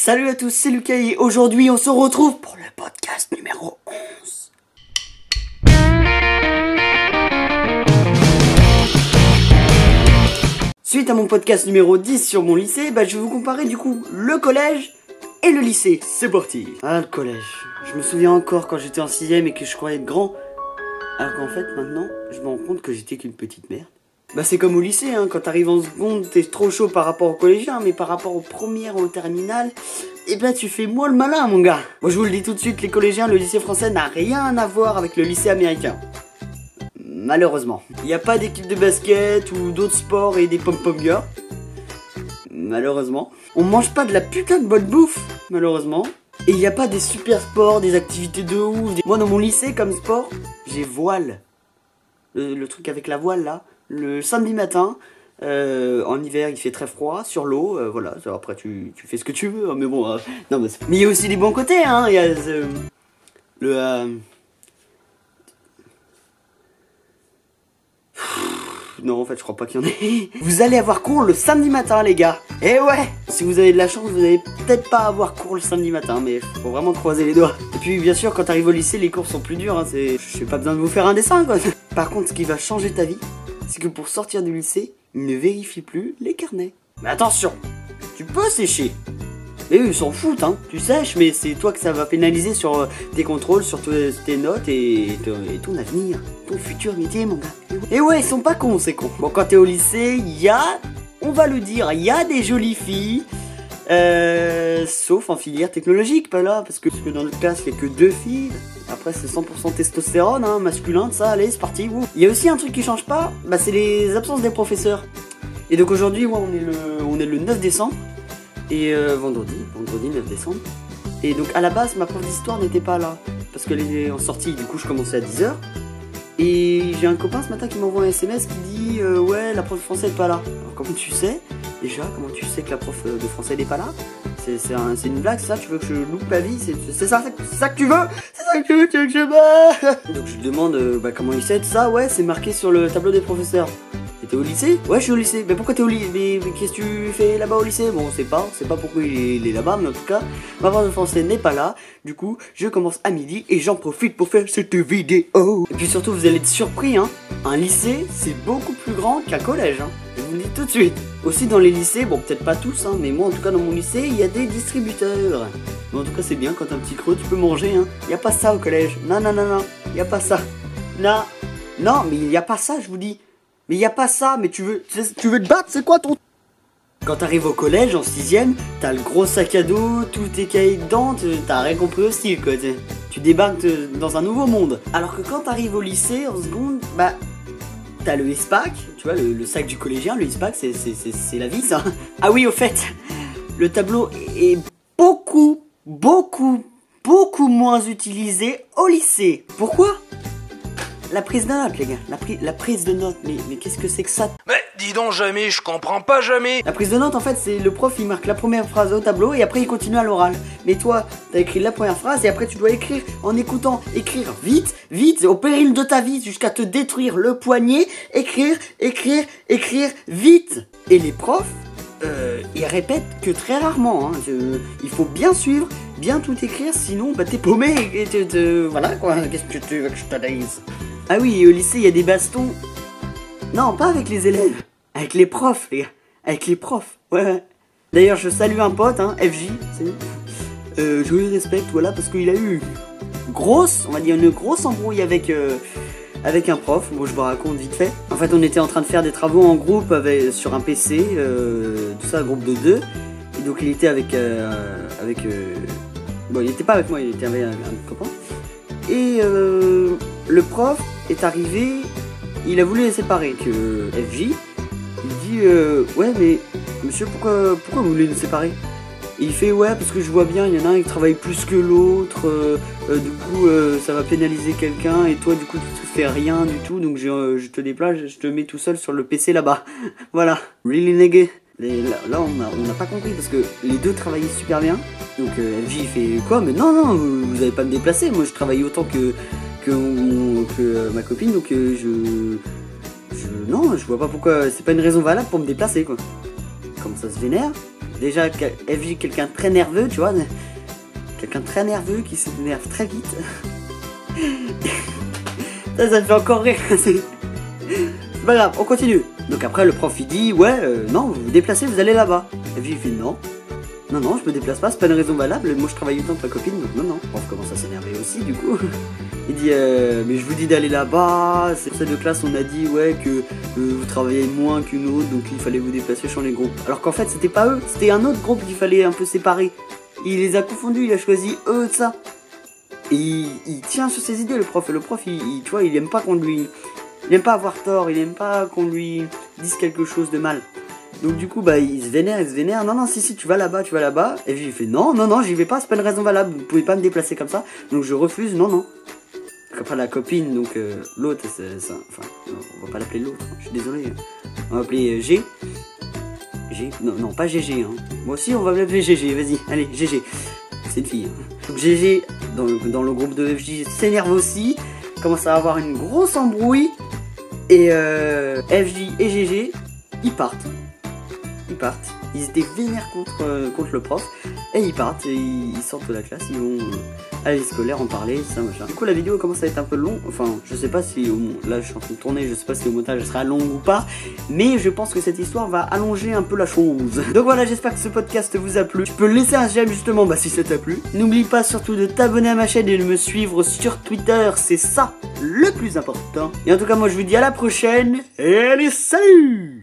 Salut à tous, c'est Lucas et aujourd'hui on se retrouve pour le podcast numéro 11. Suite à mon podcast numéro 10 sur mon lycée, je vais vous comparer du coup le collège et le lycée. C'est parti. Ah, le collège. Je me souviens encore quand j'étais en 6ème et que je croyais être grand. Alors qu'en fait maintenant, je me rends compte que j'étais qu'une petite merde. C'est comme au lycée, hein, quand t'arrives en seconde, t'es trop chaud par rapport aux collégiens, mais par rapport aux premières ou aux terminales, tu fais moins le malin, mon gars. Moi, je vous le dis tout de suite, les collégiens, le lycée français n'a rien à voir avec le lycée américain. Malheureusement. Il n'y a pas d'équipe de basket ou d'autres sports et des pom-pom girls. Malheureusement. On mange pas de la putain de bonne bouffe, malheureusement. Et il n'y a pas des super sports, des activités de ouf. Moi, dans mon lycée, comme sport, j'ai voile. Le truc avec la voile, là. Le samedi matin, en hiver il fait très froid, sur l'eau, voilà, après tu fais ce que tu veux, hein, mais bon, non, mais il y a aussi des bons côtés, hein, il y a non, en fait, je crois pas qu'il y en ait. Vous allez avoir cours le samedi matin, les gars. Eh ouais. Si vous avez de la chance, vous allez peut-être pas avoir cours le samedi matin, mais faut vraiment croiser les doigts. Et puis, bien sûr, quand t'arrives au lycée, les cours sont plus durs, hein, j'ai pas besoin de vous faire un dessin, quoi. Par contre, ce qui va changer ta vie, c'est que pour sortir du lycée, ils ne vérifient plus les carnets. Mais attention, tu peux sécher. Mais eux, ils s'en foutent, hein. Tu sèches, mais c'est toi que ça va pénaliser sur tes contrôles, sur tes notes et ton avenir, ton futur métier, mon gars. Et ouais, ils sont pas cons, c'est con. Bon, quand t'es au lycée, il y a, on va le dire, il y a des jolies filles. Sauf en filière technologique, pas là, parce que dans notre classe, il n'y a que 2 filles. Après, c'est 100% testostérone, hein, masculin, ça, allez, c'est parti. Wouh. Il y a aussi un truc qui change pas, c'est les absences des professeurs. Et donc aujourd'hui, ouais, on est le 9 décembre. Et vendredi 9 décembre. Et donc à la base, ma prof d'histoire n'était pas là. Parce qu'elle est en sortie, du coup je commençais à 10h. Et j'ai un copain ce matin qui m'envoie un SMS qui dit ouais, la prof de français n'est pas là. Alors comment tu sais déjà, comment tu sais que la prof de français n'est pas là? C'est une blague ça? Tu veux que je loupe la vie? C'est ça que tu veux? C'est ça que tu veux que je me... Donc je lui demande comment il sait tout ça. Ouais, c'est marqué sur le tableau des professeurs. Et t'es au lycée? Ouais, je suis au lycée. Mais pourquoi t'es au lycée? Mais qu'est-ce que tu fais là-bas au lycée? Bon, on sait pas pourquoi il est là-bas, mais en tout cas, ma prof de français n'est pas là. Du coup, je commence à midi et j'en profite pour faire cette vidéo. Et puis surtout, vous allez être surpris, hein. Un lycée, c'est beaucoup plus grand qu'un collège, hein. Je vous le dis tout de suite. Aussi dans les lycées, bon, peut-être pas tous, hein, mais moi en tout cas dans mon lycée, il y a des distributeurs. Mais en tout cas, c'est bien quand t'as un petit creux, tu peux manger, hein. Y a pas ça au collège. Non, y a pas ça. Non, mais y a pas ça, je vous dis. Mais y a pas ça, mais tu veux te battre, c'est quoi ton... Quand t'arrives au collège, en 6ème, t'as le gros sac à dos, tous tes cahiers dedans, t'as rien compris au style, quoi. Tu débarques dans un nouveau monde. Alors que quand t'arrives au lycée, en seconde, t'as le SPAC, tu vois, le sac du collégien, le SPAC, c'est la vie, ça. Ah oui, au fait, le tableau est beaucoup moins utilisé au lycée. Pourquoi ? La prise de notes, les gars. La prise de notes. Mais qu'est-ce que c'est que ça? Mais dis donc jamais, je comprends pas jamais. La prise de notes, en fait, c'est le prof, il marque la première phrase au tableau et après il continue à l'oral. Mais toi, t'as écrit la première phrase et après tu dois écrire en écoutant. Écrire vite, au péril de ta vie, jusqu'à te détruire le poignet. Écrire, vite. Et les profs, ils répètent que très rarement. Hein. Il faut bien suivre, bien tout écrire, sinon t'es paumé et voilà quoi. Qu'est-ce que tu veux que je te dise? Ah oui, au lycée, il y a des bastons. Non, pas avec les élèves. Avec les profs, les gars. Avec les profs. Ouais. D'ailleurs, je salue un pote, hein, FJ. Salut. Je le respecte, voilà, parce qu'il a eu une grosse embrouille avec un prof. Bon, je vous raconte vite fait. En fait, on était en train de faire des travaux en groupe sur un PC. Tout ça, un groupe de 2. Et donc, il était bon, il était pas avec moi, il était avec un copain. Et le prof est arrivé, il a voulu les séparer, que FJ, il dit ouais mais monsieur pourquoi vous voulez nous séparer? Et il fait ouais parce que je vois bien il y en a un qui travaille plus que l'autre, du coup ça va pénaliser quelqu'un et toi du coup tu fais rien du tout donc je te déplace, je te mets tout seul sur le PC là-bas. Voilà, really nigga. Là on n'a pas compris parce que les deux travaillaient super bien. Donc FJ il fait quoi? Mais non, vous allez pas me déplacer, moi je travaille autant que ma copine, donc non, je vois pas pourquoi, c'est pas une raison valable pour me déplacer quoi. Comment ça se vénère? déjà FJ quelqu'un de très nerveux, tu vois. Quelqu'un de très nerveux qui s'énerve très vite. ça me fait encore rire. C'est pas grave, on continue. Donc après le prof il dit ouais non vous vous déplacez, vous allez là-bas. FJ il fait non. Non, je me déplace pas, c'est pas une raison valable, moi je travaille autant que ma copine, donc non. Le prof commence à s'énerver aussi du coup. Il dit mais je vous dis d'aller là-bas, c'est cette de classe on a dit ouais que vous travaillez moins qu'une autre, donc il fallait vous déplacer sur les groupes. Alors qu'en fait c'était pas eux, c'était un autre groupe qu'il fallait un peu séparer. Il les a confondus, il a choisi eux de ça. Et il tient sur ses idées le prof, et le prof tu vois il aime pas qu'on lui... Il aime pas avoir tort, il aime pas qu'on lui dise quelque chose de mal. Donc du coup bah il se vénère, non si tu vas là-bas, et puis il fait non j'y vais pas, c'est pas une raison valable, vous pouvez pas me déplacer comme ça, donc je refuse, non. Donc après la copine, donc l'autre, enfin on va pas l'appeler l'autre, je suis désolé, on va l'appeler G, non pas GG, hein. Moi aussi on va l'appeler GG, vas-y, allez GG, c'est une fille. Donc GG dans le groupe de FJ s'énerve aussi, commence à avoir une grosse embrouille, et FJ et GG ils partent. Ils étaient vénères contre le prof, et ils partent, et ils sortent de la classe, ils vont à l'année scolaire en parler, ça machin. Du coup la vidéo commence à être un peu longue, enfin je sais pas si là je suis en train de tourner, je sais pas si au montage elle sera longue ou pas, mais je pense que cette histoire va allonger un peu la chose. Donc voilà, j'espère que ce podcast vous a plu. Tu peux laisser un j'aime justement si ça t'a plu. N'oublie pas surtout de t'abonner à ma chaîne et de me suivre sur Twitter, c'est ça le plus important. Et en tout cas moi je vous dis à la prochaine, et allez salut!